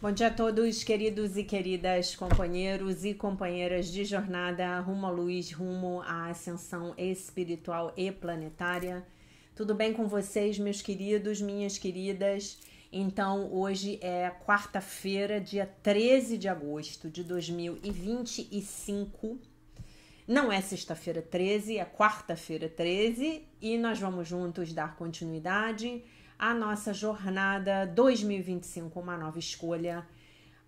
Bom dia a todos, queridos e queridas companheiros e companheiras de jornada rumo à luz, rumo à ascensão espiritual e planetária. Tudo bem com vocês, meus queridos, minhas queridas? Então, hoje é quarta-feira, dia 13 de agosto de 2025. Não é sexta-feira 13, é quarta-feira 13 e nós vamos juntos dar continuidade à nossa jornada 2025, uma nova escolha,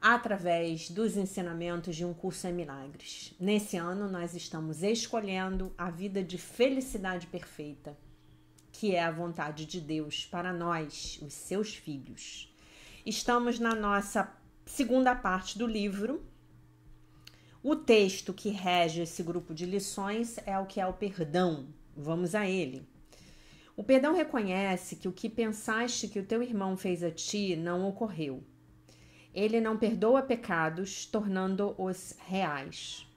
através dos ensinamentos de um curso em milagres. Nesse ano nós estamos escolhendo a vida de felicidade perfeita, que é a vontade de Deus para nós, os seus filhos. Estamos na nossa segunda parte do livro. O texto que rege esse grupo de lições é o que é o perdão. Vamos a ele. O perdão reconhece que o que pensaste que o teu irmão fez a ti não ocorreu. Ele não perdoa pecados, tornando-os reais.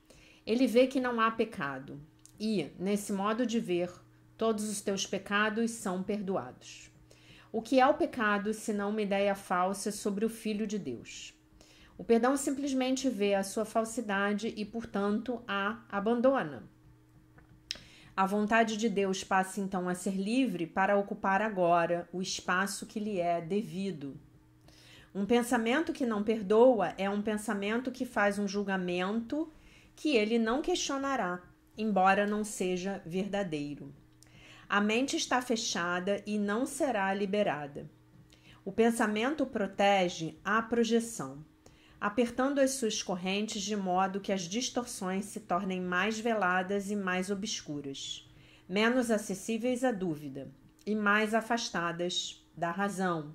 Ele vê que não há pecado e, nesse modo de ver, todos os teus pecados são perdoados. O que é o pecado senão uma ideia falsa sobre o Filho de Deus? O perdão simplesmente vê a sua falsidade e, portanto, a abandona. A vontade de Deus passa então a ser livre para ocupar agora o espaço que lhe é devido. Um pensamento que não perdoa é um pensamento que faz um julgamento que ele não questionará, embora não seja verdadeiro. A mente está fechada e não será liberada. O pensamento protege a projeção, apertando as suas correntes de modo que as distorções se tornem mais veladas e mais obscuras, menos acessíveis à dúvida e mais afastadas da razão.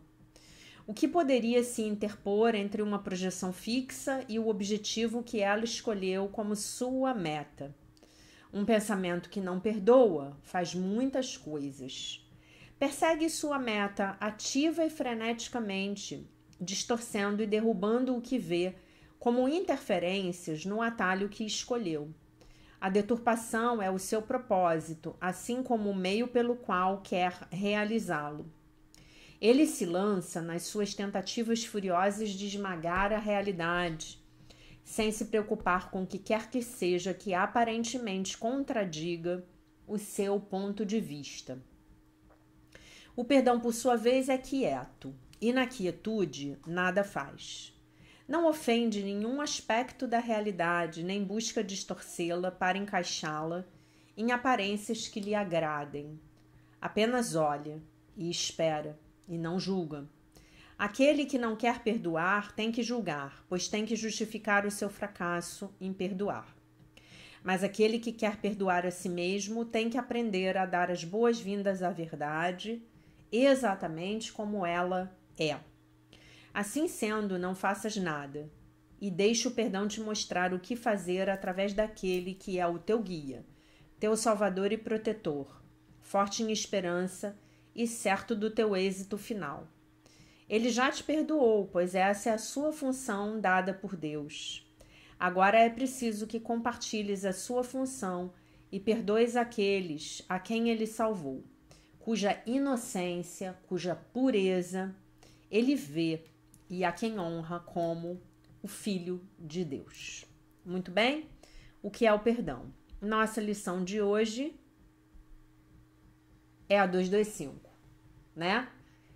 O que poderia se interpor entre uma projeção fixa e o objetivo que ela escolheu como sua meta? Um pensamento que não perdoa faz muitas coisas. Persegue sua meta ativa e freneticamente, distorcendo e derrubando o que vê como interferências no atalho que escolheu. A deturpação é o seu propósito, assim como o meio pelo qual quer realizá-lo. Ele se lança nas suas tentativas furiosas de esmagar a realidade, sem se preocupar com o que quer que seja que aparentemente contradiga o seu ponto de vista. O perdão, por sua vez, é quieto. E na quietude, nada faz. Não ofende nenhum aspecto da realidade, nem busca distorcê-la para encaixá-la em aparências que lhe agradem. Apenas olha e espera, e não julga. Aquele que não quer perdoar tem que julgar, pois tem que justificar o seu fracasso em perdoar. Mas aquele que quer perdoar a si mesmo tem que aprender a dar as boas-vindas à verdade, exatamente como ela é. Assim sendo, não faças nada, e deixa o perdão te mostrar o que fazer através daquele que é o teu guia, teu salvador e protetor, forte em esperança e certo do teu êxito final. Ele já te perdoou, pois essa é a sua função dada por Deus. Agora é preciso que compartilhes a sua função e perdoes aqueles a quem ele salvou, cuja inocência, cuja pureza ele vê e a quem honra como o Filho de Deus. Muito bem? O que é o perdão? Nossa lição de hoje é a 225, né?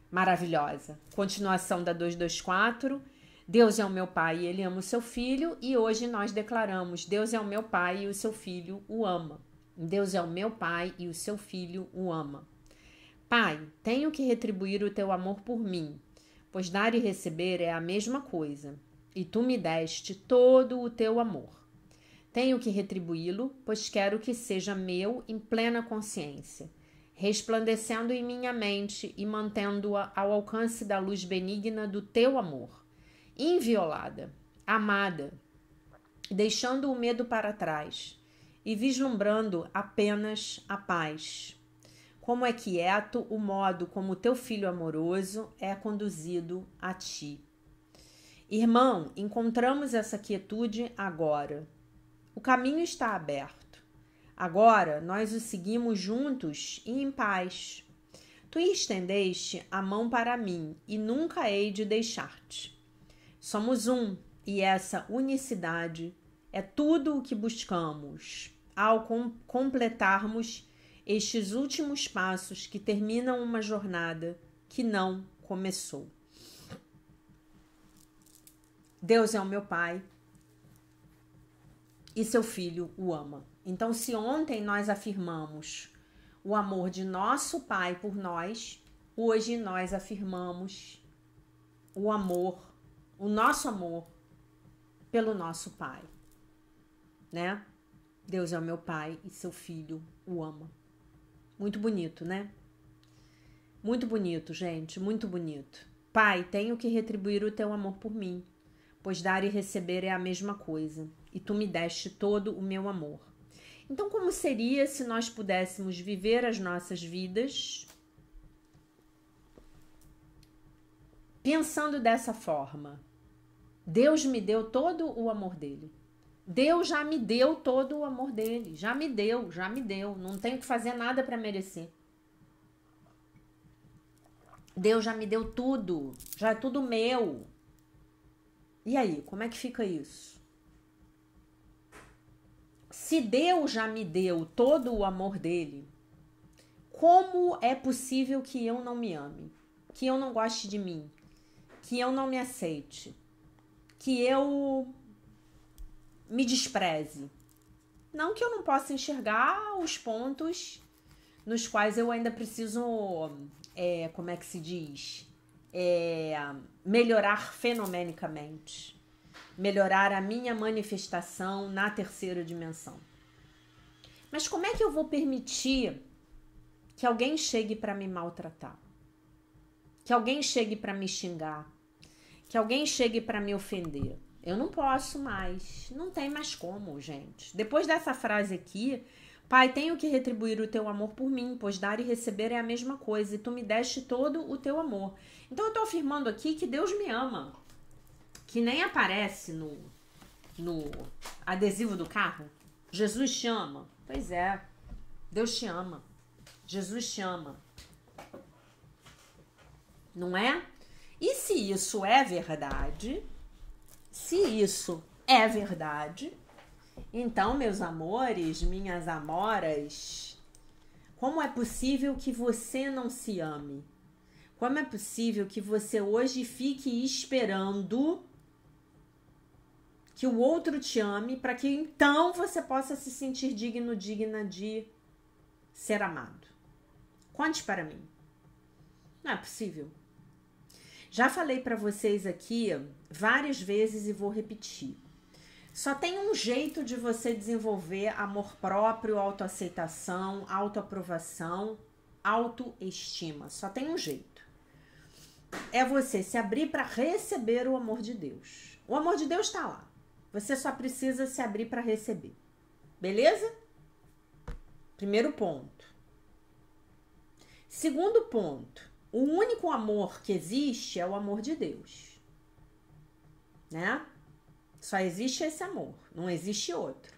Maravilhosa. Continuação da 224. Deus é o meu pai e ele ama o seu filho. E hoje nós declaramos: Deus é o meu pai e o seu filho o ama. Deus é o meu pai e o seu filho o ama. Pai, tenho que retribuir o teu amor por mim, pois dar e receber é a mesma coisa, e tu me deste todo o teu amor. Tenho que retribuí-lo, pois quero que seja meu em plena consciência, resplandecendo em minha mente e mantendo-a ao alcance da luz benigna do teu amor, inviolada, amada, deixando o medo para trás e vislumbrando apenas a paz. Como é quieto o modo como teu filho amoroso é conduzido a ti. Irmão, encontramos essa quietude agora. O caminho está aberto. Agora nós o seguimos juntos e em paz. Tu estendeste a mão para mim e nunca hei de deixar-te. Somos um, e essa unicidade é tudo o que buscamos ao completarmos estes últimos passos que terminam uma jornada que não começou. Deus é o meu Pai e seu Filho o ama. Então, se ontem nós afirmamos o amor de nosso Pai por nós, hoje nós afirmamos o nosso amor pelo nosso Pai, né? Deus é o meu Pai e seu Filho o ama. Muito bonito, né? Muito bonito, gente, muito bonito. Pai, tenho que retribuir o teu amor por mim, pois dar e receber é a mesma coisa, e tu me deste todo o meu amor. Então, como seria se nós pudéssemos viver as nossas vidas pensando dessa forma? Deus me deu todo o amor dele. Deus já me deu todo o amor dele. Já me deu. Não tenho que fazer nada para merecer. Deus já me deu tudo. Já é tudo meu. E aí, como é que fica isso? Se Deus já me deu todo o amor dele, como é possível que eu não me ame? Que eu não goste de mim? Que eu não me aceite? Que eu me despreze? Não que eu não possa enxergar os pontos nos quais eu ainda preciso, como é que se diz? Melhorar fenomenicamente. Melhorar a minha manifestação na terceira dimensão. Mas como é que eu vou permitir que alguém chegue para me maltratar? Que alguém chegue para me xingar? Que alguém chegue para me ofender? Eu não posso mais. Não tem mais como, gente. Depois dessa frase aqui, Pai, tenho que retribuir o teu amor por mim, pois dar e receber é a mesma coisa, e tu me deste todo o teu amor. Então eu estou afirmando aqui que Deus me ama. Que nem aparece no adesivo do carro. Jesus te ama. Pois é, Deus te ama. Jesus te ama. Não é? E se isso é verdade, então, meus amores, minhas amoras, como é possível que você não se ame? Como é possível que você hoje fique esperando que o outro te ame para que então você possa se sentir digno, digna de ser amado? Conte para mim. Não é possível. Já falei para vocês aqui várias vezes e vou repetir. Só tem um jeito de você desenvolver amor próprio, autoaceitação, autoaprovação, autoestima. Só tem um jeito. É você se abrir para receber o amor de Deus. O amor de Deus está lá. Você só precisa se abrir para receber. Beleza? Primeiro ponto. Segundo ponto. O único amor que existe é o amor de Deus. Né? Só existe esse amor. Não existe outro.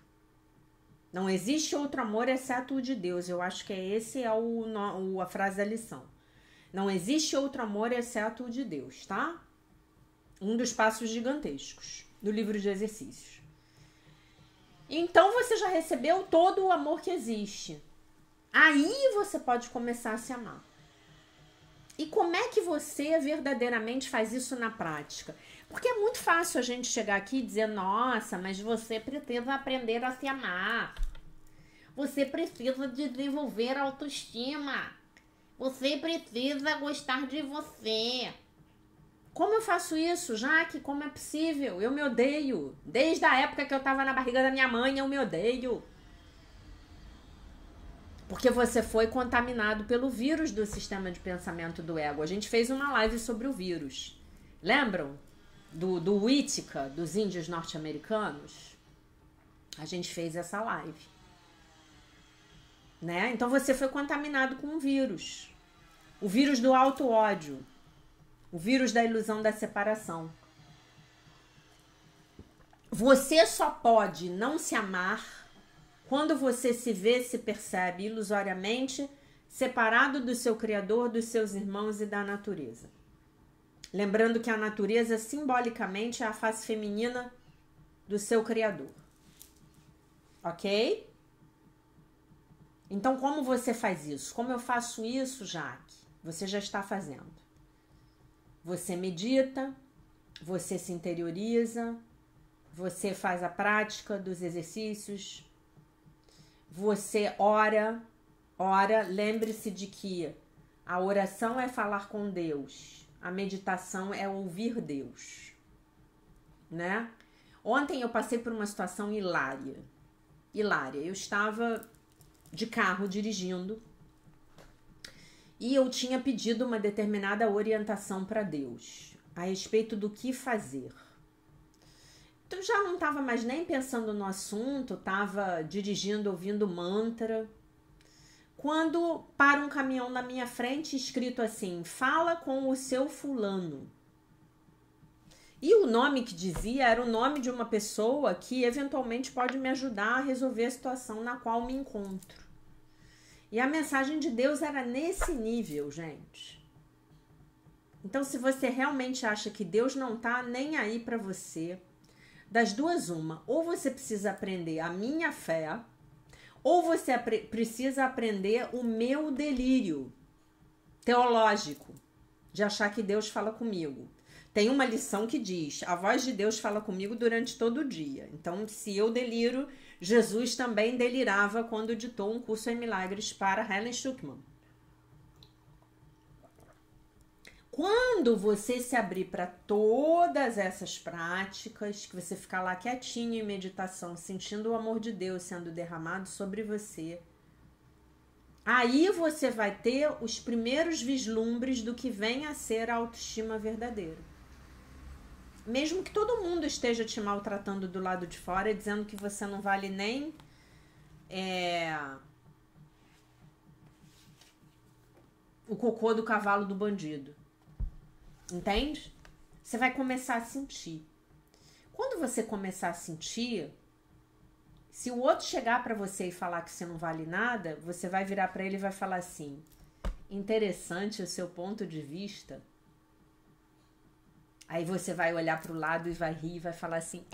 Não existe outro amor exceto o de Deus. Eu acho que esse é a frase da lição. Não existe outro amor exceto o de Deus, tá? Um dos passos gigantescos do livro de exercícios. Então você já recebeu todo o amor que existe. Aí você pode começar a se amar. E como é que você verdadeiramente faz isso na prática? Porque é muito fácil a gente chegar aqui e dizer, nossa, mas você precisa aprender a se amar. Você precisa desenvolver autoestima. Você precisa gostar de você. Como eu faço isso, Jaque? Como é possível? Eu me odeio. Desde a época que eu tava na barriga da minha mãe, eu me odeio. Porque você foi contaminado pelo vírus do sistema de pensamento do ego. A gente fez uma live sobre o vírus. Lembram? Do Whittaker, dos índios norte-americanos? A gente fez essa live. Né? Então você foi contaminado com um vírus. O vírus do auto-ódio. O vírus da ilusão da separação. Você só pode não se amar quando você se vê, se percebe ilusoriamente separado do seu Criador, dos seus irmãos e da natureza. Lembrando que a natureza simbolicamente é a face feminina do seu Criador. Ok? Então, como você faz isso? Como eu faço isso, Jaque? Você já está fazendo. Você medita, você se interioriza, você faz a prática dos exercícios, você ora, lembre-se de que a oração é falar com Deus, a meditação é ouvir Deus, né? Ontem eu passei por uma situação hilária. Eu estava de carro dirigindo e eu tinha pedido uma determinada orientação para Deus a respeito do que fazer. Então já não estava mais nem pensando no assunto, estava dirigindo, ouvindo mantra, quando para um caminhão na minha frente escrito assim: fala com o seu fulano. E o nome que dizia era o nome de uma pessoa que eventualmente pode me ajudar a resolver a situação na qual me encontro. E a mensagem de Deus era nesse nível, gente. Então, se você realmente acha que Deus não tá nem aí para você, das duas uma, ou você precisa aprender a minha fé, ou você precisa aprender o meu delírio teológico de achar que Deus fala comigo. Tem uma lição que diz: a voz de Deus fala comigo durante todo o dia. Então, se eu deliro, Jesus também delirava quando ditou um curso em milagres para Helen Schucman. Quando você se abrir para todas essas práticas, que você ficar lá quietinho em meditação, sentindo o amor de Deus sendo derramado sobre você, aí você vai ter os primeiros vislumbres do que vem a ser a autoestima verdadeira. Mesmo que todo mundo esteja te maltratando do lado de fora, dizendo que você não vale nem o cocô do cavalo do bandido. Entende? Você vai começar a sentir. Quando você começar a sentir, se o outro chegar para você e falar que você não vale nada, você vai virar para ele e vai falar assim: interessante o seu ponto de vista. Aí você vai olhar para o lado e vai rir e vai falar assim: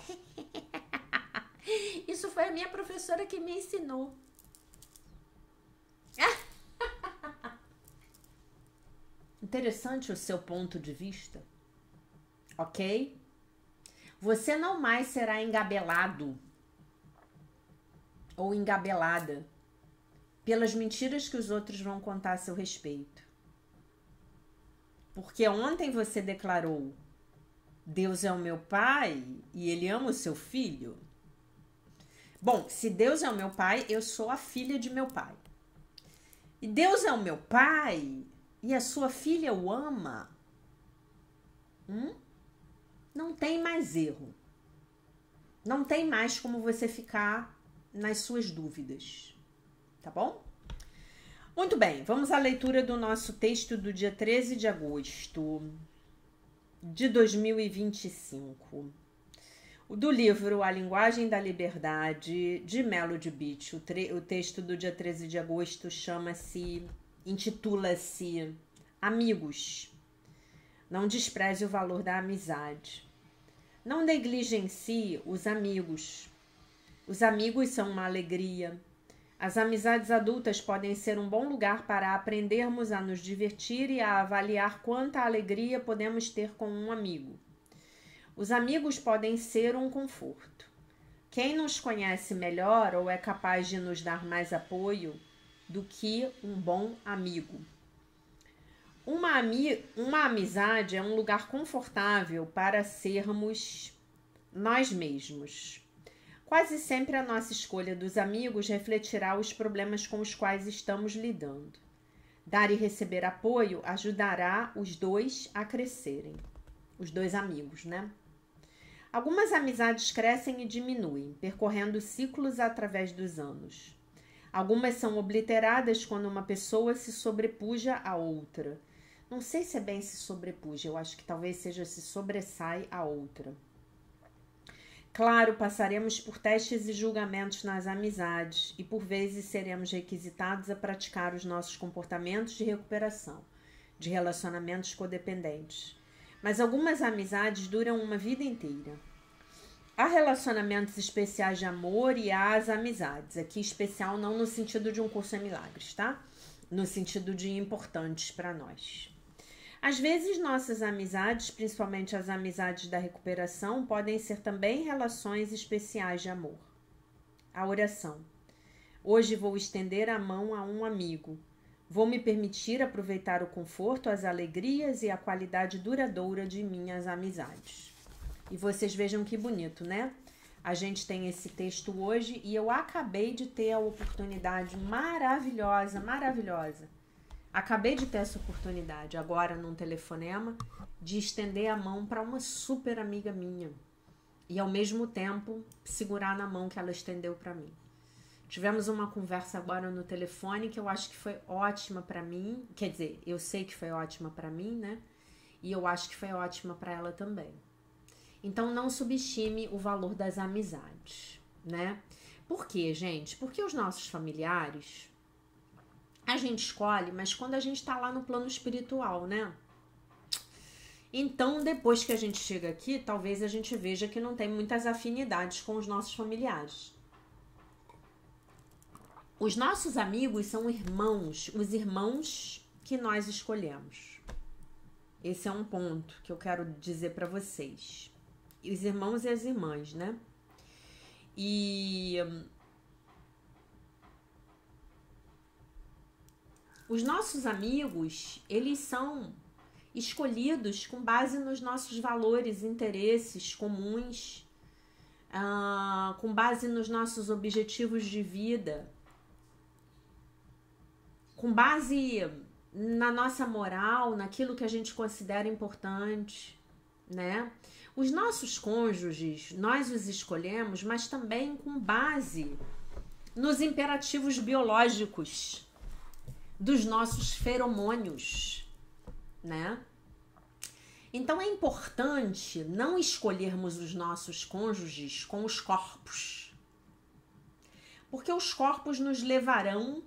isso foi a minha professora que me ensinou. Interessante o seu ponto de vista, ok? Você não mais será engabelado ou engabelada pelas mentiras que os outros vão contar a seu respeito. Porque ontem você declarou: Deus é o meu pai e ele ama o seu filho. Bom, se Deus é o meu pai, eu sou a filha de meu pai. E Deus é o meu pai e a sua filha o ama. Não tem mais erro. Não tem mais como você ficar nas suas dúvidas. Tá bom? Muito bem, vamos à leitura do nosso texto do dia 13 de agosto de 2025. Do livro A Linguagem da Liberdade, de Melody Beach. O texto do dia 13 de agosto intitula-se Amigos. Não despreze o valor da amizade. Não negligencie os amigos. Os amigos são uma alegria. As amizades adultas podem ser um bom lugar para aprendermos a nos divertir e a avaliar quanta alegria podemos ter com um amigo. Os amigos podem ser um conforto. Quem nos conhece melhor ou é capaz de nos dar mais apoio do que um bom amigo? Uma amizade é um lugar confortável para sermos nós mesmos. Quase sempre a nossa escolha dos amigos refletirá os problemas com os quais estamos lidando. Dar e receber apoio ajudará os dois a crescerem. Os dois amigos, né? Algumas amizades crescem e diminuem, percorrendo ciclos através dos anos. Algumas são obliteradas quando uma pessoa se sobrepuja à outra. Não sei se é bem se sobrepuja, eu acho que talvez seja se sobressai à outra. Claro, passaremos por testes e julgamentos nas amizades e por vezes seremos requisitados a praticar os nossos comportamentos de recuperação, de relacionamentos codependentes. mas algumas amizades duram uma vida inteira. Há relacionamentos especiais de amor e há as amizades. Aqui especial não no sentido de um curso em milagres, tá? No sentido de importantes para nós. Às vezes nossas amizades, principalmente as amizades da recuperação, podem ser também relações especiais de amor. A oração. Hoje vou estender a mão a um amigo. Vou me permitir aproveitar o conforto, as alegrias e a qualidade duradoura de minhas amizades. E vocês vejam que bonito, né? A gente tem esse texto hoje e eu acabei de ter a oportunidade maravilhosa, maravilhosa. Acabei de ter essa oportunidade agora num telefonema de estender a mão para uma super amiga minha e ao mesmo tempo segurar na mão que ela estendeu para mim. Tivemos uma conversa agora no telefone que eu acho que foi ótima para mim, quer dizer, eu sei que foi ótima para mim, né? E eu acho que foi ótima para ela também. Então não subestime o valor das amizades, né? Por quê, gente? Porque os nossos familiares a gente escolhe, mas quando a gente tá lá no plano espiritual, né? Então, depois que a gente chega aqui, talvez a gente veja que não tem muitas afinidades com os nossos familiares. Os nossos amigos são irmãos, os irmãos que nós escolhemos. Esse é um ponto que eu quero dizer para vocês. Os irmãos e as irmãs, né? E os nossos amigos, eles são escolhidos com base nos nossos valores, interesses comuns, com base nos nossos objetivos de vida, com base na nossa moral, naquilo que a gente considera importante, né? Os nossos cônjuges, nós os escolhemos, mas também com base nos imperativos biológicos dos nossos feromônios, né? Então é importante não escolhermos os nossos cônjuges com os corpos, porque os corpos nos levarão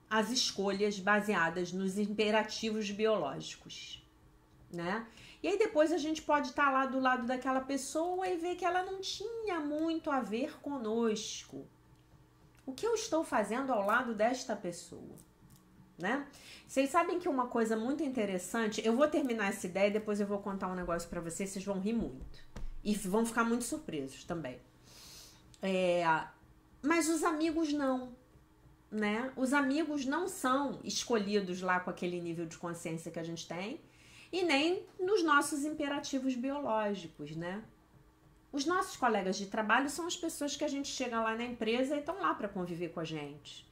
às escolhas baseadas nos imperativos biológicos, né? E aí depois a gente pode estar lá do lado daquela pessoa e ver que ela não tinha muito a ver conosco. O que eu estou fazendo ao lado desta pessoa, né? Vocês sabem que uma coisa muito interessante, eu vou terminar essa ideia e depois eu vou contar um negócio pra vocês, vocês vão rir muito. E vão ficar muito surpresos também. Mas os amigos não, né? Os amigos não são escolhidos lá com aquele nível de consciência que a gente tem e nem nos nossos imperativos biológicos, né? Os nossos colegas de trabalho são as pessoas que a gente chega lá na empresa e estão lá para conviver com a gente.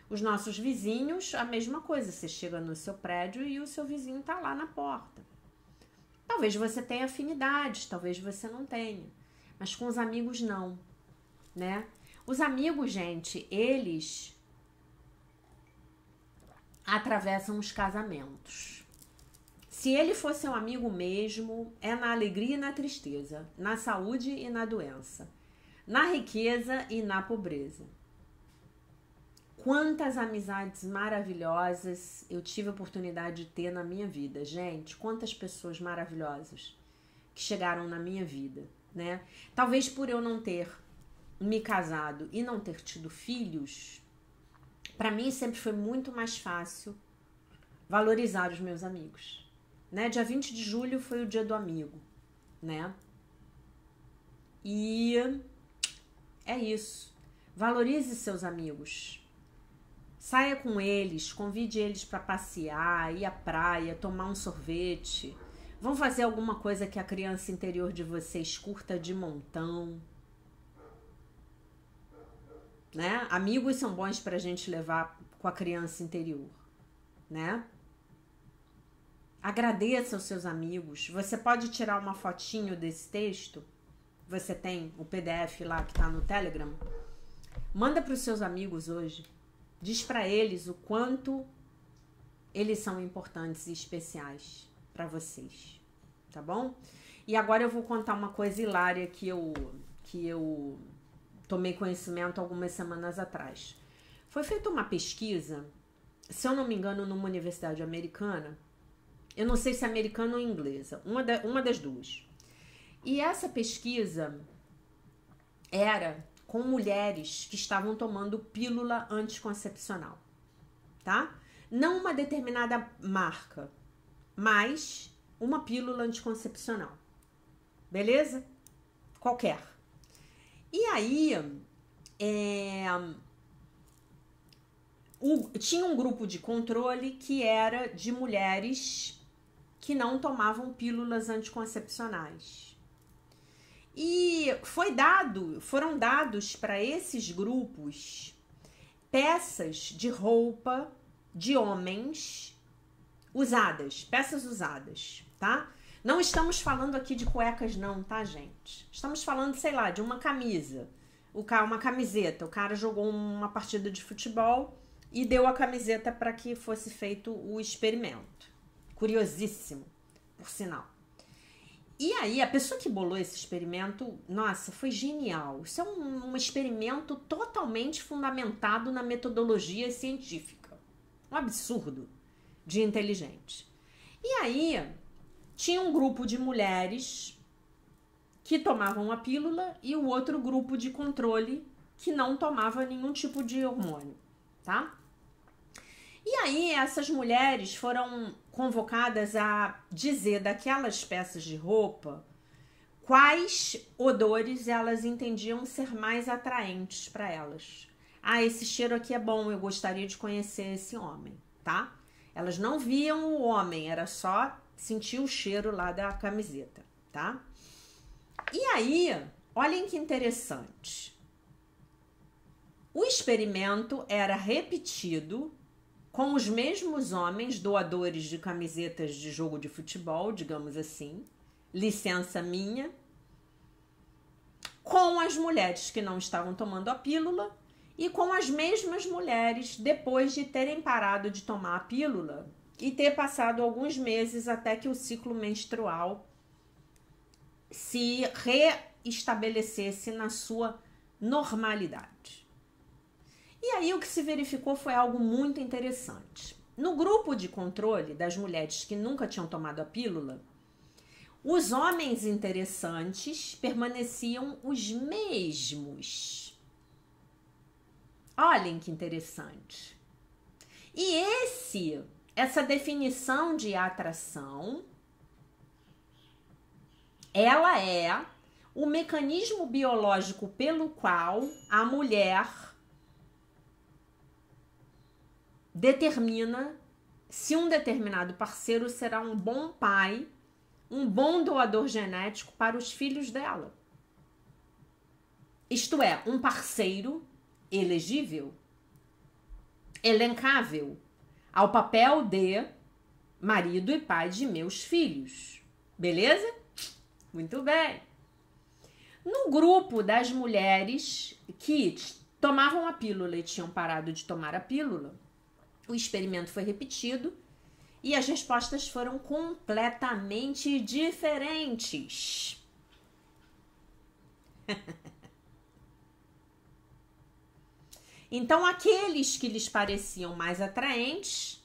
Os nossos vizinhos, a mesma coisa. Você chega no seu prédio e o seu vizinho está lá na porta. Talvez você tenha afinidades, talvez você não tenha. Mas com os amigos, não, né? Os amigos, gente, eles atravessam os casamentos. Se ele for seu amigo mesmo, é na alegria e na tristeza, na saúde e na doença, na riqueza e na pobreza. Quantas amizades maravilhosas eu tive a oportunidade de ter na minha vida, gente. Quantas pessoas maravilhosas que chegaram na minha vida, né? Talvez por eu não ter me casado e não ter tido filhos, para mim sempre foi muito mais fácil valorizar os meus amigos. Né? Dia 20 de julho foi o dia do amigo, né? E é isso. Valorize seus amigos. Saia com eles, convide eles para passear, ir à praia, tomar um sorvete. Vão fazer alguma coisa que a criança interior de vocês curta de montão. Né? Amigos são bons pra gente levar com a criança interior, né? Agradeça aos seus amigos. Você pode tirar uma fotinho desse texto. Você tem o PDF lá que tá no Telegram. Manda para os seus amigos hoje. Diz para eles o quanto eles são importantes e especiais para vocês, tá bom? E agora eu vou contar uma coisa hilária que eu tomei conhecimento algumas semanas atrás. Foi feita uma pesquisa, se eu não me engano, numa universidade americana, Eu não sei se é americana ou inglesa, uma das duas. E essa pesquisa era com mulheres que estavam tomando pílula anticoncepcional, tá? Não uma determinada marca, mas uma pílula anticoncepcional, beleza? Qualquer. E aí, tinha um grupo de controle que era de mulheres que não tomavam pílulas anticoncepcionais. E foram dados para esses grupos peças de roupa de homens usadas, peças usadas, tá? Não estamos falando aqui de cuecas não, tá, gente? Estamos falando, sei lá, de uma camisa, uma camiseta. O cara jogou uma partida de futebol e deu a camiseta para que fosse feito o experimento. Curiosíssimo, por sinal. E aí, a pessoa que bolou esse experimento, nossa, foi genial. Isso é um experimento totalmente fundamentado na metodologia científica. Um absurdo de inteligente. E aí, tinha um grupo de mulheres que tomavam a pílula e o outro grupo de controle que não tomava nenhum tipo de hormônio, tá? E aí, essas mulheres foram convocadas a dizer daquelas peças de roupa quais odores elas entendiam ser mais atraentes para elas. Ah, esse cheiro aqui é bom, eu gostaria de conhecer esse homem, tá? Elas não viam o homem, era só sentir o cheiro lá da camiseta, tá? E aí, olhem que interessante. O experimento era repetido com os mesmos homens doadores de camisetas de jogo de futebol, digamos assim, licença minha, com as mulheres que não estavam tomando a pílula e com as mesmas mulheres depois de terem parado de tomar a pílula e ter passado alguns meses até que o ciclo menstrual se reestabelecesse na sua normalidade. E aí o que se verificou foi algo muito interessante. No grupo de controle das mulheres que nunca tinham tomado a pílula, os homens interessantes permaneciam os mesmos. Olhem que interessante. E essa definição de atração, ela é o mecanismo biológico pelo qual a mulher determina se um determinado parceiro será um bom pai, um bom doador genético para os filhos dela. Isto é, um parceiro elegível, elencável ao papel de marido e pai de meus filhos. Beleza? Muito bem. No grupo das mulheres que tomavam a pílula e tinham parado de tomar a pílula, o experimento foi repetido e as respostas foram completamente diferentes. Então, aqueles que lhes pareciam mais atraentes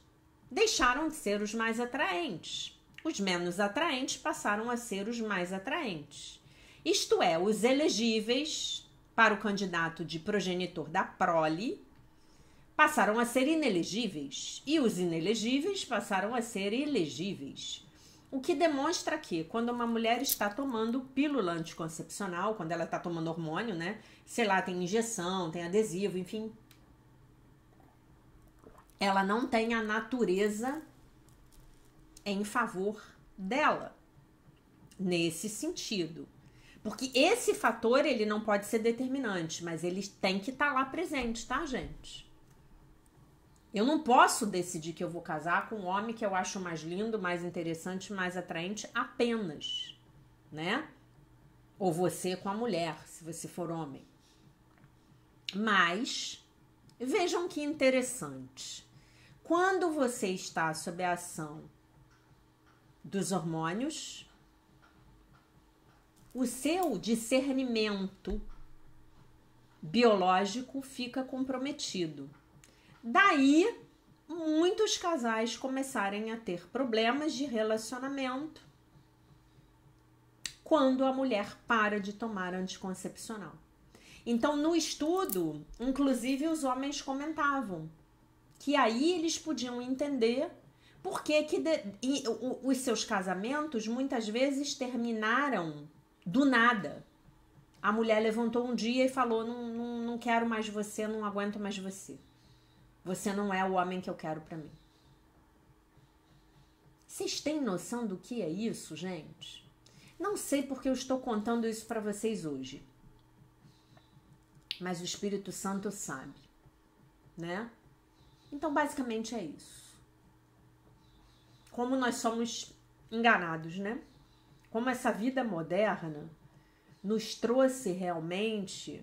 deixaram de ser os mais atraentes. Os menos atraentes passaram a ser os mais atraentes. Isto é, os elegíveis para o candidato de progenitor da prole passaram a ser inelegíveis e os inelegíveis passaram a ser elegíveis. O que demonstra que quando uma mulher está tomando pílula anticoncepcional, quando ela está tomando hormônio, né? Sei lá, tem injeção, tem adesivo, enfim. Ela não tem a natureza em favor dela. Nesse sentido. Porque esse fator, ele não pode ser determinante, mas ele tem que estar lá presente, tá, gente? Eu não posso decidir que eu vou casar com um homem que eu acho mais lindo, mais interessante, mais atraente apenas, né? Ou você com a mulher, se você for homem. Mas, vejam que interessante. Quando você está sob a ação dos hormônios, o seu discernimento biológico fica comprometido. Daí muitos casais começarem a ter problemas de relacionamento quando a mulher para de tomar anticoncepcional. Então, no estudo, inclusive os homens comentavam que aí eles podiam entender por que os seus casamentos muitas vezes terminaram do nada. A mulher levantou um dia e falou: não quero mais você, não aguento mais você. Você não é o homem que eu quero pra mim. Vocês têm noção do que é isso, gente? Não sei porque eu estou contando isso pra vocês hoje. Mas o Espírito Santo sabe, né? Então, basicamente é isso. Como nós somos enganados, né? Como essa vida moderna nos trouxe realmente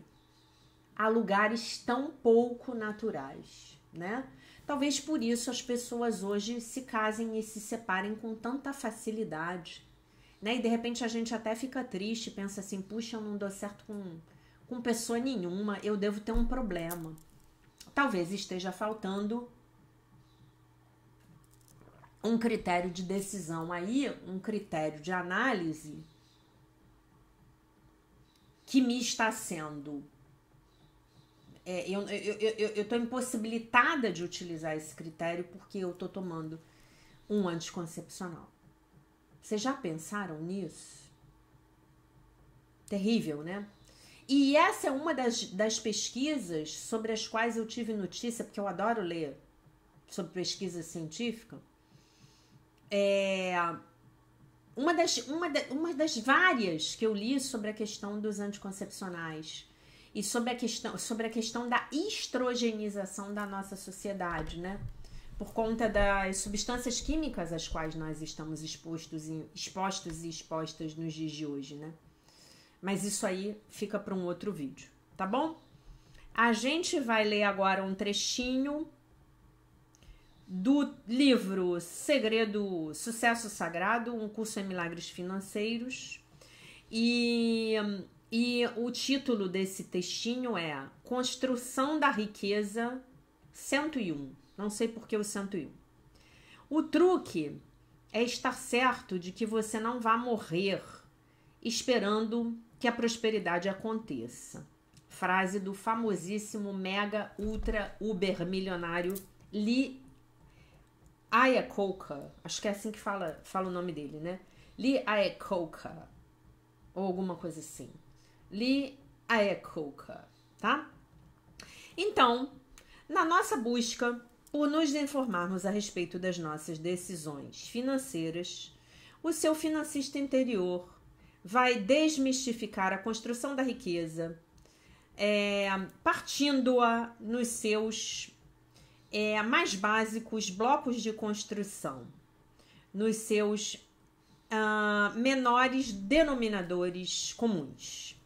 a lugares tão pouco naturais, né? Talvez por isso as pessoas hoje se casem e se separem com tanta facilidade, né? E de repente a gente até fica triste, pensa assim: puxa, eu não dou certo com pessoa nenhuma, eu devo ter um problema. Talvez esteja faltando um critério de decisão aí, um critério de análise que me está sendo... eu estou impossibilitada de utilizar esse critério porque eu estou tomando um anticoncepcional. Vocês já pensaram nisso? Terrível, né? E essa é uma das pesquisas sobre as quais eu tive notícia, porque eu adoro ler sobre pesquisa científica. Uma das várias que eu li sobre a questão dos anticoncepcionais e sobre a questão da estrogenização da nossa sociedade, né? Por conta das substâncias químicas às quais nós estamos expostos e expostas nos dias de hoje, né? Mas isso aí fica para um outro vídeo, tá bom? A gente vai ler agora um trechinho do livro Segredo, Sucesso Sagrado, um curso em milagres financeiros. E o título desse textinho é Construção da Riqueza 101. Não sei por que o 101. O truque é estar certo de que você não vai morrer esperando que a prosperidade aconteça. Frase do famosíssimo mega ultra uber milionário Lee Iacocca. Acho que é assim que fala o nome dele, né? Lee Iacocca. Ou alguma coisa assim. Lee Iacocca, tá? Então, na nossa busca por nos informarmos a respeito das nossas decisões financeiras, o seu financista interior vai desmistificar a construção da riqueza, partindo-a nos seus mais básicos blocos de construção, nos seus menores denominadores comuns.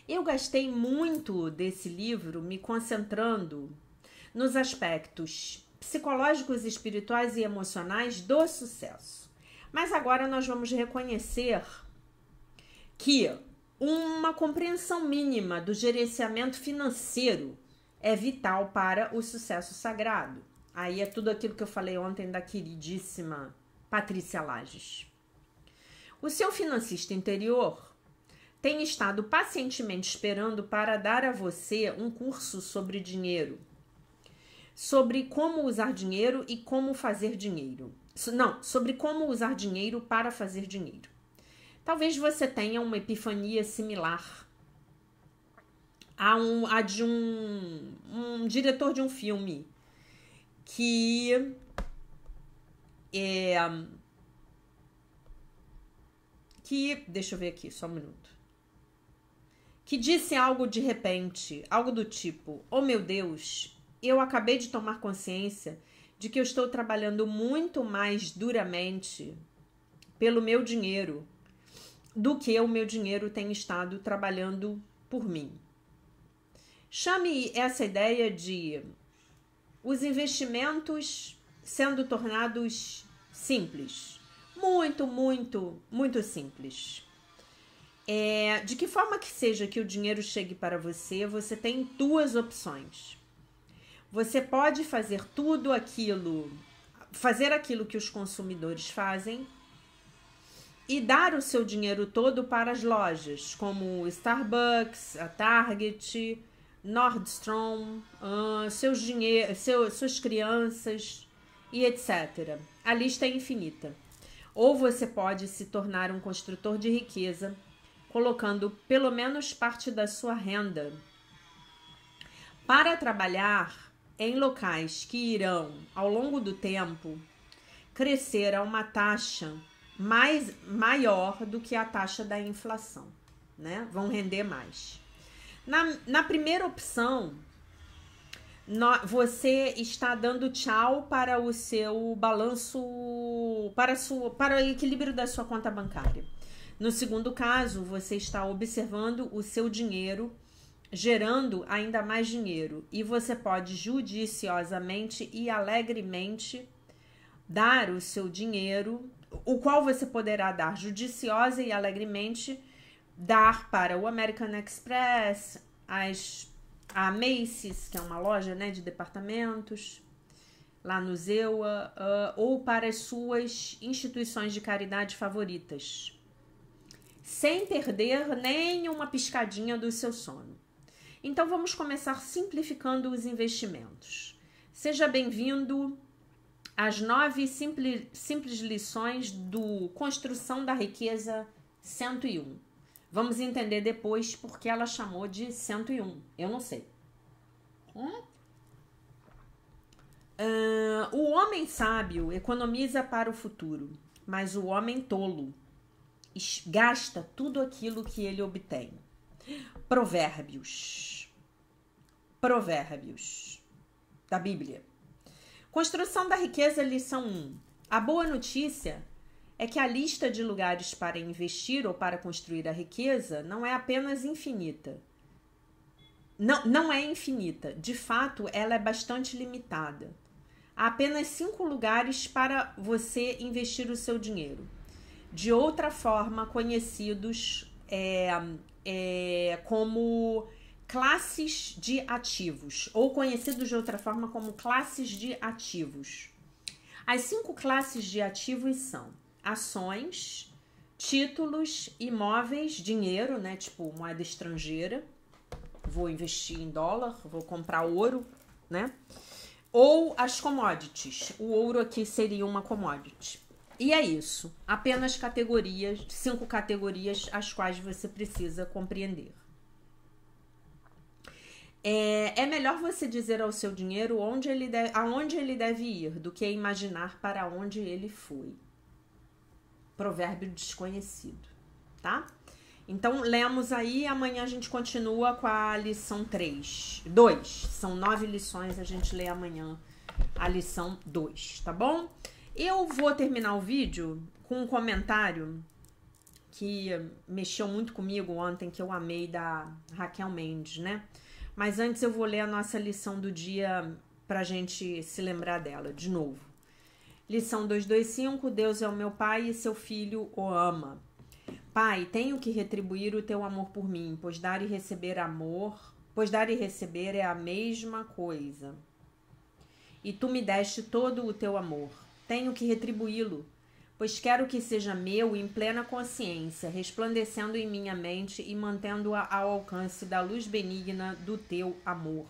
Eu gastei muito desse livro me concentrando nos aspectos psicológicos, espirituais e emocionais do sucesso. Mas agora nós vamos reconhecer que uma compreensão mínima do gerenciamento financeiro é vital para o sucesso sagrado. Aí é tudo aquilo que eu falei ontem da queridíssima Patrícia Lages. O seu financista interior tem estado pacientemente esperando para dar a você um curso sobre dinheiro, sobre como usar dinheiro e como fazer dinheiro. Não, sobre como usar dinheiro para fazer dinheiro. Talvez você tenha uma epifania similar a de um diretor de um filme que deixa eu ver aqui, só um minuto. Que disse algo de repente, algo do tipo: oh meu Deus, eu acabei de tomar consciência de que eu estou trabalhando muito mais duramente pelo meu dinheiro do que o meu dinheiro tem estado trabalhando por mim. Chame essa ideia de os investimentos sendo tornados simples. Muito, muito, muito simples. De que forma que seja que o dinheiro chegue para você, você tem duas opções. Você pode fazer tudo aquilo, fazer aquilo que os consumidores fazem e dar o seu dinheiro todo para as lojas, como Starbucks, a Target, Nordstrom, suas crianças e etc. A lista é infinita. Ou você pode se tornar um construtor de riqueza, colocando pelo menos parte da sua renda para trabalhar em locais que irão, ao longo do tempo, crescer a uma taxa maior do que a taxa da inflação, né? Vão render mais. Na primeira opção, você está dando tchau para o seu balanço, para o equilíbrio da sua conta bancária. No segundo caso, você está observando o seu dinheiro gerando ainda mais dinheiro e você pode judiciosamente e alegremente dar o seu dinheiro, o qual você poderá dar judiciosa e alegremente, dar para o American Express, a Macy's, que é uma loja, né, de departamentos, lá no Zewa, ou para as suas instituições de caridade favoritas, sem perder nem uma piscadinha do seu sono. Então vamos começar simplificando os investimentos. Seja bem-vindo às 9 simples lições do Construção da Riqueza 101. Vamos entender depois porque ela chamou de 101. Eu não sei. O homem sábio economiza para o futuro, mas o homem tolo gasta tudo aquilo que ele obtém. Provérbios da Bíblia. Construção da Riqueza, lição 1. A boa notícia é que a lista de lugares para investir ou para construir a riqueza não é apenas infinita. Não é infinita. De fato, ela é bastante limitada. Há apenas 5 lugares para você investir o seu dinheiro. De outra forma, conhecidos como classes de ativos, ou conhecidos de outra forma como classes de ativos. As 5 classes de ativos são ações, títulos, imóveis, dinheiro, né, tipo moeda estrangeira. Vou investir em dólar, vou comprar ouro, né? Ou as commodities. O ouro aqui seria uma commodity. E é isso. Apenas 5 categorias as quais você precisa compreender. É melhor você dizer ao seu dinheiro aonde ele deve ir do que imaginar para onde ele foi. Provérbio desconhecido, tá? Então, lemos aí, amanhã a gente continua com a lição 2. São 9 lições, a gente lê amanhã a lição 2, tá bom? Eu vou terminar o vídeo com um comentário que mexeu muito comigo ontem, que eu amei, da Raquel Mendes, né? Mas antes eu vou ler a nossa lição do dia pra gente se lembrar dela, de novo. Lição 225, Deus é o meu Pai e seu Filho o ama. Pai, tenho que retribuir o teu amor por mim, pois dar e receber é a mesma coisa. E tu me deste todo o teu amor. Tenho que retribuí-lo, pois quero que seja meu em plena consciência, resplandecendo em minha mente e mantendo-a ao alcance da luz benigna do teu amor.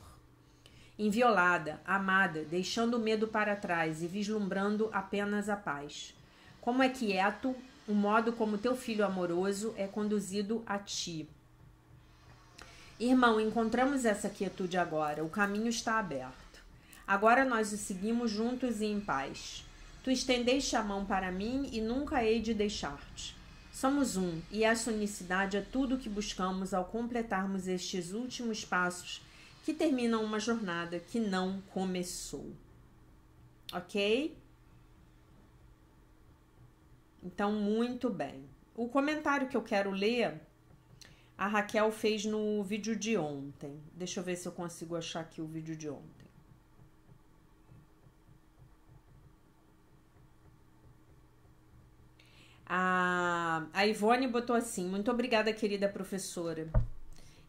Inviolada, amada, deixando o medo para trás e vislumbrando apenas a paz. Como é quieto o modo como teu filho amoroso é conduzido a ti. Irmão, encontramos essa quietude agora, o caminho está aberto. Agora nós o seguimos juntos e em paz. Tu estendeste a mão para mim e nunca hei de deixar-te. Somos um, e essa unicidade é tudo o que buscamos ao completarmos estes últimos passos que terminam uma jornada que não começou. Ok? Então, muito bem. O comentário que eu quero ler, a Raquel fez no vídeo de ontem. Deixa eu ver se eu consigo achar aqui o vídeo de ontem. A Ivone botou assim: muito obrigada, querida professora.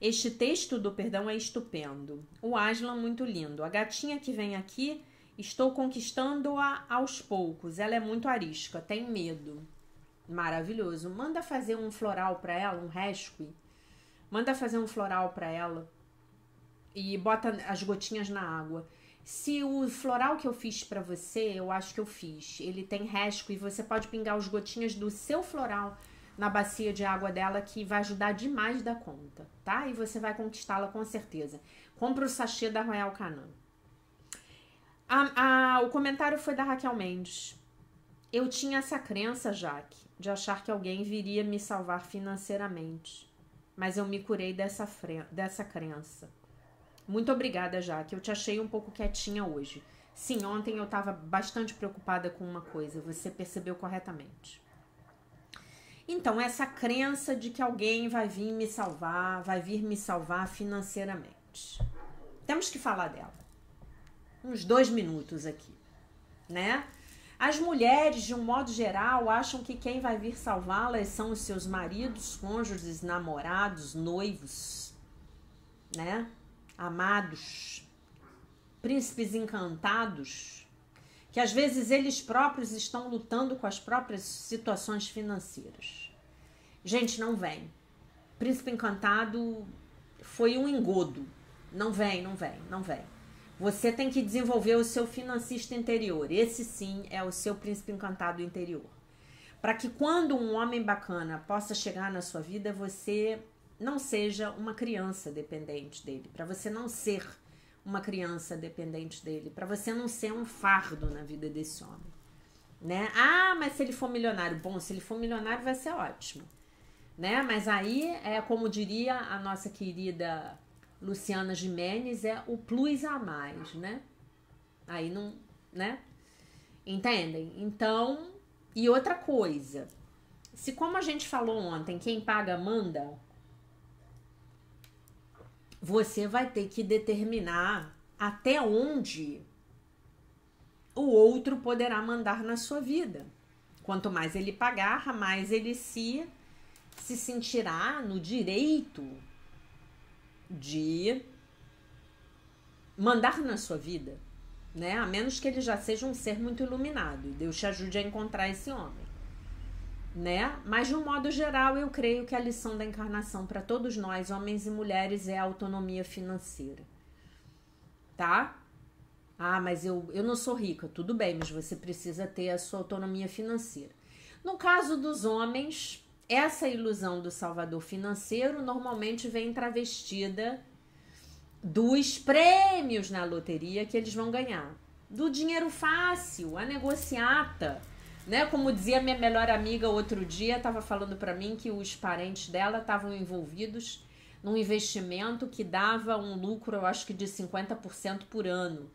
Este texto do perdão é estupendo. O Aslan, muito lindo. A gatinha que vem aqui, estou conquistando-a aos poucos. Ela é muito arisca, tem medo. Maravilhoso. Manda fazer um floral para ela, um rescue. Manda fazer um floral para ela e bota as gotinhas na água. Se o floral que eu fiz para você, eu acho que eu fiz, ele tem rescue e você pode pingar as gotinhas do seu floral na bacia de água dela, que vai ajudar demais da conta, tá? E você vai conquistá-la com certeza. Compra o sachê da Royal Canin. O comentário foi da Raquel Mendes. Eu tinha essa crença, Jaque, de achar que alguém viria me salvar financeiramente. Mas eu me curei dessa crença. Muito obrigada, Jaque. Eu te achei um pouco quietinha hoje. Sim, ontem eu estava bastante preocupada com uma coisa. Você percebeu corretamente. Então, essa crença de que alguém vai vir me salvar financeiramente. Temos que falar dela. Uns 2 minutos aqui, né? As mulheres, de um modo geral, acham que quem vai vir salvá-las são os seus maridos, cônjuges, namorados, noivos, né? Amados, príncipes encantados, que às vezes eles próprios estão lutando com as próprias situações financeiras. Gente, não vem. Príncipe encantado foi um engodo. Não vem. Você tem que desenvolver o seu financista interior. Esse sim é o seu príncipe encantado interior. Para que quando um homem bacana possa chegar na sua vida, você não seja uma criança dependente dele. Para você não ser uma criança dependente dele. Para você não ser um fardo na vida desse homem. Né? Ah, mas se ele for milionário. Bom, se ele for milionário vai ser ótimo. Né? Mas aí, como diria a nossa querida Luciana Gimenez, é o plus a mais, né? Aí não, né? Entendem? Então, e outra coisa, se como a gente falou ontem, quem paga manda, você vai ter que determinar até onde o outro poderá mandar na sua vida. Quanto mais ele pagar, mais ele se sentirá no direito de mandar na sua vida, né? A menos que ele já seja um ser muito iluminado. Deus te ajude a encontrar esse homem, né? Mas de um modo geral, eu creio que a lição da encarnação para todos nós, homens e mulheres, é a autonomia financeira, tá? Ah, mas eu não sou rica. Tudo bem, mas você precisa ter a sua autonomia financeira. No caso dos homens, essa ilusão do salvador financeiro normalmente vem travestida dos prêmios na loteria que eles vão ganhar. Do dinheiro fácil, a negociata, né? Como dizia minha melhor amiga outro dia, estava falando para mim que os parentes dela estavam envolvidos num investimento que dava um lucro, eu acho que de 50% por ano.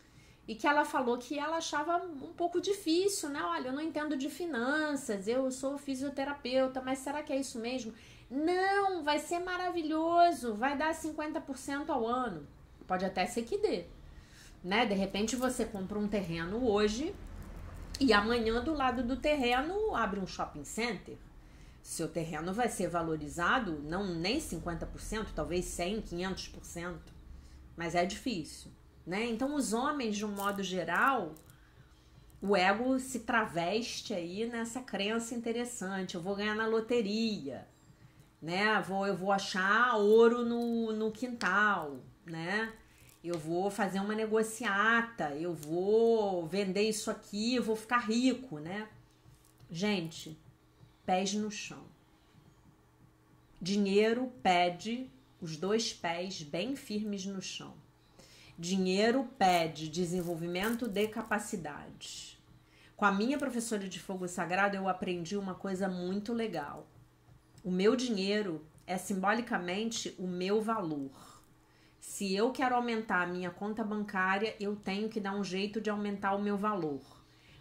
E que ela falou que ela achava um pouco difícil, né? Olha, eu não entendo de finanças, eu sou fisioterapeuta, mas será que é isso mesmo? Não, vai ser maravilhoso, vai dar 50% ao ano. Pode até ser que dê, né? De repente você compra um terreno hoje e amanhã do lado do terreno abre um shopping center. Seu terreno vai ser valorizado, não nem 50%, talvez 100%, 500%, mas é difícil. Né? Então, os homens, de um modo geral, o ego se traveste aí nessa crença interessante. Eu vou ganhar na loteria, né? Eu vou achar ouro no quintal, né? Eu vou fazer uma negociata, eu vou vender isso aqui, eu vou ficar rico, né? Gente, pés no chão. Dinheiro pede os 2 pés bem firmes no chão. Dinheiro pede desenvolvimento de capacidades. Com a minha professora de fogo sagrado, eu aprendi uma coisa muito legal. O meu dinheiro é simbolicamente o meu valor. Se eu quero aumentar a minha conta bancária, eu tenho que dar um jeito de aumentar o meu valor.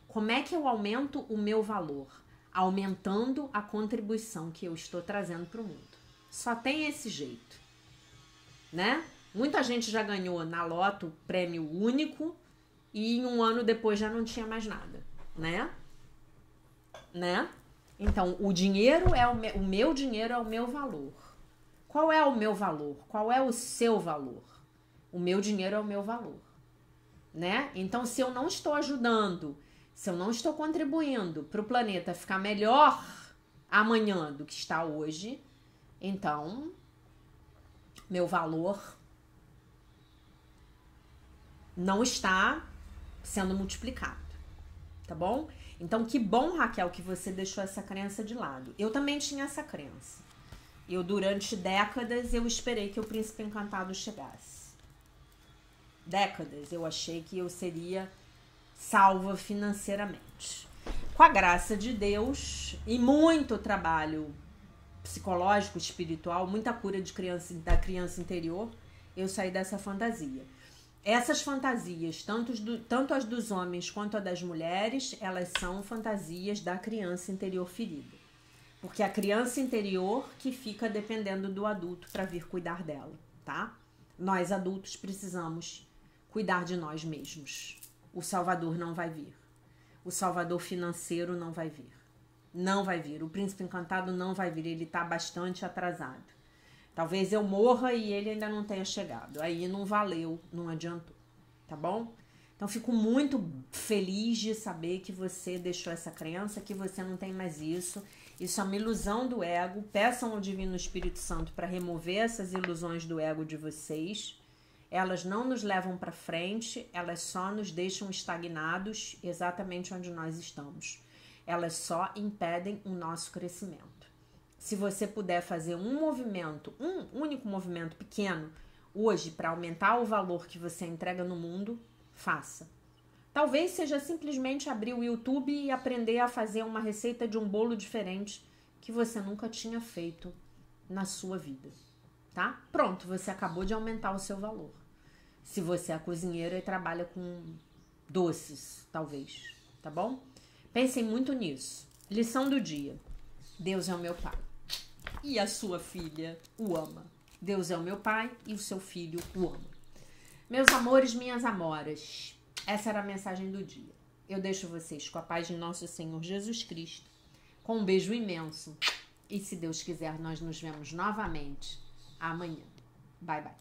Como é que eu aumento o meu valor? Aumentando a contribuição que eu estou trazendo para o mundo. Só tem esse jeito, né? Muita gente já ganhou na loto prêmio único e 1 ano depois já não tinha mais nada, né? Então, o dinheiro o meu dinheiro é o meu valor. Qual é o meu valor? Qual é o seu valor? O meu dinheiro é o meu valor, né? Então, se eu não estou ajudando, se eu não estou contribuindo para o planeta ficar melhor amanhã do que está hoje, então meu valor não está sendo multiplicado, tá bom? Então, que bom, Raquel, que você deixou essa crença de lado. Eu também tinha essa crença. Eu, durante décadas, eu esperei que o príncipe encantado chegasse. Décadas, eu achei que eu seria salva financeiramente. Com a graça de Deus e muito trabalho psicológico, espiritual, muita cura da criança interior, eu saí dessa fantasia. Essas fantasias, tanto as dos homens quanto as das mulheres, elas são fantasias da criança interior ferida. Porque é a criança interior que fica dependendo do adulto para vir cuidar dela, tá? Nós adultos precisamos cuidar de nós mesmos. O Salvador não vai vir. O Salvador financeiro não vai vir. Não vai vir. O príncipe encantado não vai vir. Ele está bastante atrasado. Talvez eu morra e ele ainda não tenha chegado. Aí não valeu, não adiantou. Tá bom? Então, fico muito feliz de saber que você deixou essa crença, que você não tem mais isso. Isso é uma ilusão do ego. Peçam ao Divino Espírito Santo para remover essas ilusões do ego de vocês. Elas não nos levam para frente, elas só nos deixam estagnados exatamente onde nós estamos. Elas só impedem o nosso crescimento. Se você puder fazer um movimento, um único movimento pequeno, hoje, para aumentar o valor que você entrega no mundo, faça. Talvez seja simplesmente abrir o YouTube e aprender a fazer uma receita de um bolo diferente que você nunca tinha feito na sua vida, tá? Pronto, você acabou de aumentar o seu valor. Se você é cozinheira e trabalha com doces, talvez, tá bom? Pensem muito nisso. Lição do dia. Deus é o meu pai. E a sua filha o ama. Deus é o meu pai e o seu filho o ama. Meus amores, minhas amoras, essa era a mensagem do dia. Eu deixo vocês com a paz de nosso Senhor Jesus Cristo, com um beijo imenso. E se Deus quiser, nós nos vemos novamente amanhã. Bye, bye.